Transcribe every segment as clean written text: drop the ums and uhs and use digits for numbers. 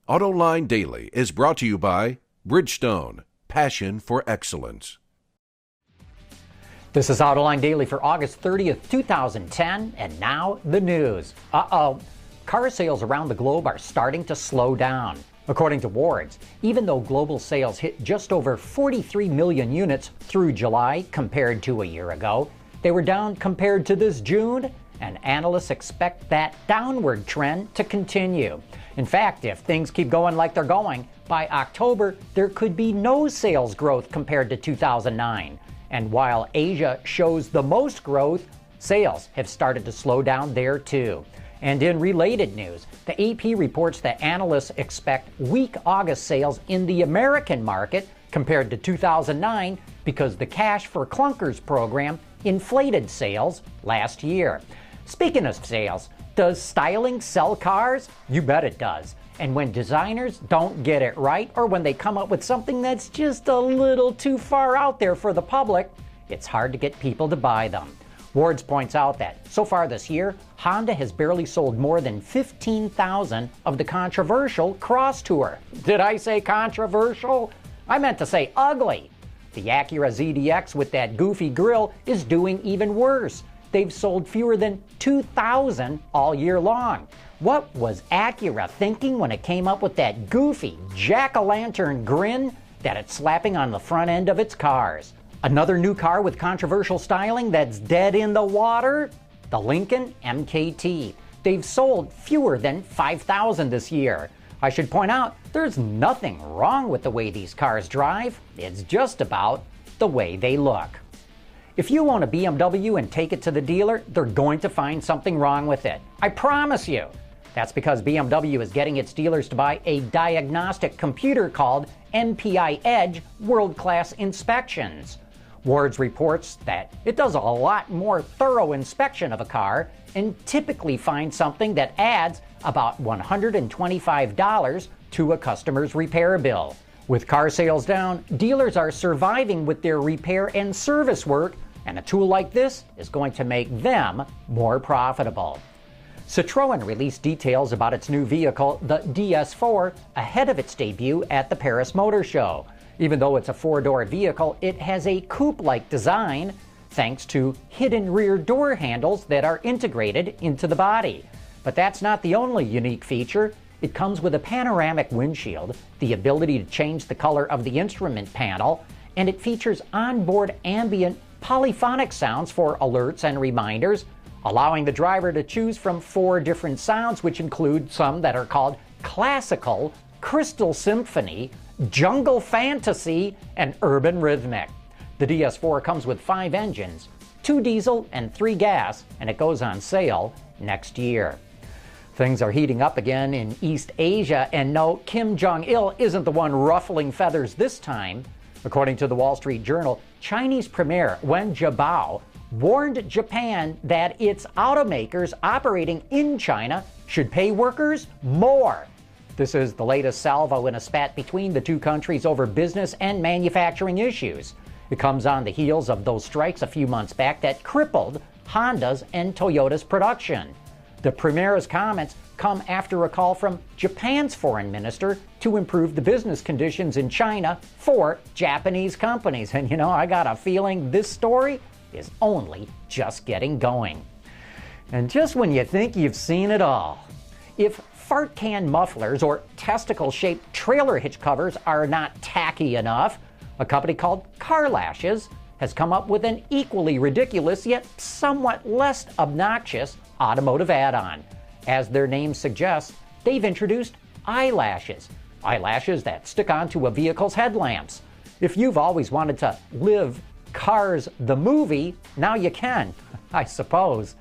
Autoline Daily is brought to you by Bridgestone, passion for excellence. This is Autoline Daily for August 30th, 2010, and now the news. Car sales around the globe are starting to slow down. According to Wards, even though global sales hit just over 43 million units through July compared to a year ago, they were down compared to this June, and analysts expect that downward trend to continue. In fact, if things keep going like they're going, by October there could be no sales growth compared to 2009. And while Asia shows the most growth, sales have started to slow down there too. And in related news, the AP reports that analysts expect weak August sales in the American market compared to 2009 because the Cash for Clunkers program inflated sales last year. Speaking of sales, does styling sell cars? You bet it does. And when designers don't get it right, or when they come up with something that's just a little too far out there for the public, it's hard to get people to buy them. Wards points out that so far this year, Honda has barely sold more than 15,000 of the controversial Cross Tour. Did I say controversial? I meant to say ugly. The Acura ZDX with that goofy grille is doing even worse. They've sold fewer than 2,000 all year long. What was Acura thinking when it came up with that goofy jack-o'-lantern grin that it's slapping on the front end of its cars? Another new car with controversial styling that's dead in the water? The Lincoln MKT. They've sold fewer than 5,000 this year. I should point out, there's nothing wrong with the way these cars drive. It's just about the way they look. If you own a BMW and take it to the dealer, they're going to find something wrong with it. I promise you. That's because BMW is getting its dealers to buy a diagnostic computer called MPI Edge World-Class Inspections. Wards reports that it does a lot more thorough inspection of a car and typically finds something that adds about $125 to a customer's repair bill. With car sales down, dealers are surviving with their repair and service work, and a tool like this is going to make them more profitable. Citroën released details about its new vehicle, the DS4, ahead of its debut at the Paris Motor Show. Even though it's a four-door vehicle, it has a coupe-like design thanks to hidden rear door handles that are integrated into the body. But that's not the only unique feature. It comes with a panoramic windshield, the ability to change the color of the instrument panel, and it features onboard ambient polyphonic sounds for alerts and reminders, allowing the driver to choose from 4 different sounds, which include some that are called classical, crystal symphony, jungle fantasy, and urban rhythmic. The DS4 comes with 5 engines, 2 diesel and 3 gas, and it goes on sale next year. Things are heating up again in East Asia, and no, Kim Jong-il isn't the one ruffling feathers this time. According to the Wall Street Journal, Chinese Premier Wen Jiabao warned Japan that its automakers operating in China should pay workers more. This is the latest salvo in a spat between the two countries over business and manufacturing issues. It comes on the heels of those strikes a few months back that crippled Honda's and Toyota's production. The Premier's comments come after a call from Japan's foreign minister to improve the business conditions in China for Japanese companies. And you know, I got a feeling this story is only just getting going. And just when you think you've seen it all, if fart can mufflers or testicle-shaped trailer hitch covers are not tacky enough, a company called Eyelashes has come up with an equally ridiculous yet somewhat less obnoxious automotive add-on. As their name suggests, they've introduced eyelashes. Eyelashes that stick onto a vehicle's headlamps. If you've always wanted to live Cars the movie, now you can, I suppose.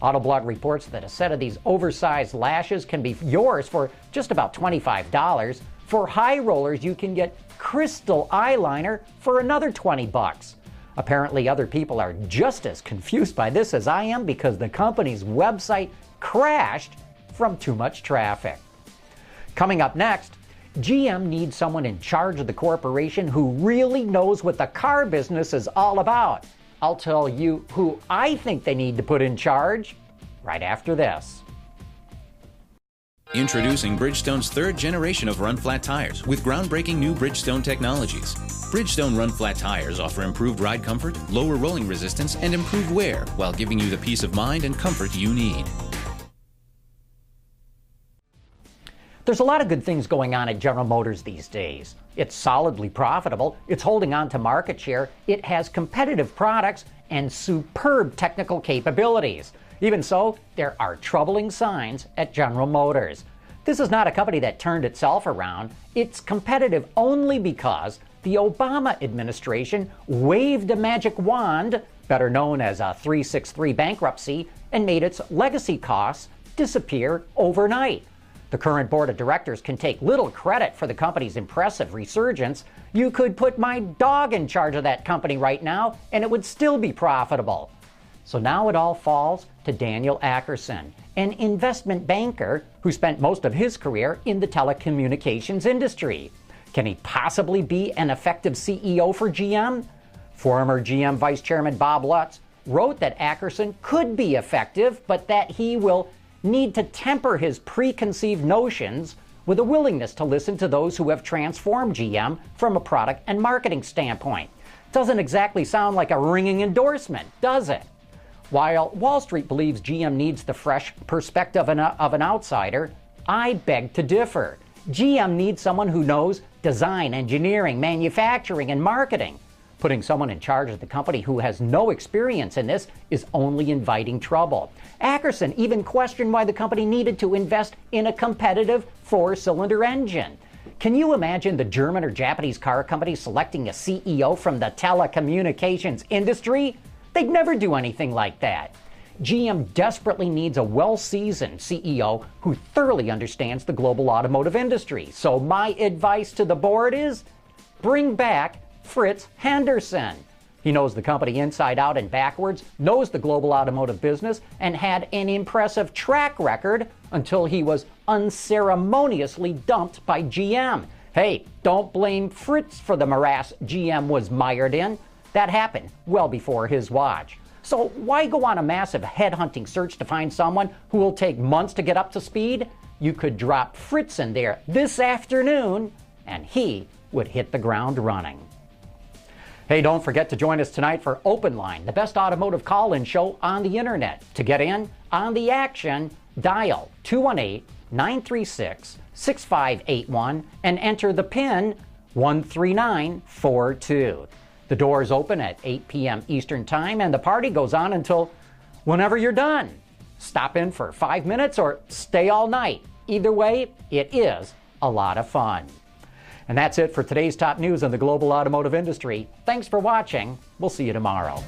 Autoblog reports that a set of these oversized lashes can be yours for just about $25. For high rollers, you can get crystal eyeliner for another $20. Apparently, other people are just as confused by this as I am because the company's website crashed from too much traffic. Coming up next, GM needs someone in charge of the corporation who really knows what the car business is all about. I'll tell you who I think they need to put in charge right after this. Introducing Bridgestone's third generation of run-flat tires with groundbreaking new Bridgestone technologies. Bridgestone run-flat tires offer improved ride comfort, lower rolling resistance, and improved wear while giving you the peace of mind and comfort you need. There's a lot of good things going on at General Motors these days. It's solidly profitable, it's holding on to market share, it has competitive products, and superb technical capabilities. Even so, there are troubling signs at General Motors. This is not a company that turned itself around. It's competitive only because the Obama administration waved a magic wand, better known as a 363 bankruptcy, and made its legacy costs disappear overnight. The current board of directors can take little credit for the company's impressive resurgence. You could put my dog in charge of that company right now, and it would still be profitable. So now it all falls to Daniel Ackerson, an investment banker who spent most of his career in the telecommunications industry. Can he possibly be an effective CEO for GM? Former GM Vice Chairman Bob Lutz wrote that Ackerson could be effective, but that he will need to temper his preconceived notions with a willingness to listen to those who have transformed GM from a product and marketing standpoint. Doesn't exactly sound like a ringing endorsement, does it? While Wall Street believes GM needs the fresh perspective of an outsider, I beg to differ. GM needs someone who knows design, engineering, manufacturing, and marketing. Putting someone in charge of the company who has no experience in this is only inviting trouble. Ackerson even questioned why the company needed to invest in a competitive four-cylinder engine. Can you imagine the German or Japanese car company selecting a CEO from the telecommunications industry? They'd never do anything like that. GM desperately needs a well-seasoned CEO who thoroughly understands the global automotive industry. So my advice to the board is, bring back Fritz Henderson. He knows the company inside out and backwards, knows the global automotive business, and had an impressive track record until he was unceremoniously dumped by GM. Hey, don't blame Fritz for the morass GM was mired in. That happened well before his watch. So why go on a massive headhunting search to find someone who will take months to get up to speed? You could drop Fritz in there this afternoon, and he would hit the ground running. Hey, don't forget to join us tonight for Open Line, the best automotive call-in show on the internet. To get in on the action, dial 218-936-6581 and enter the PIN 13942. The doors open at 8 p.m. Eastern Time, and the party goes on until whenever you're done. Stop in for 5 minutes or stay all night. Either way, it is a lot of fun. And that's it for today's top news in the global automotive industry. Thanks for watching. We'll see you tomorrow.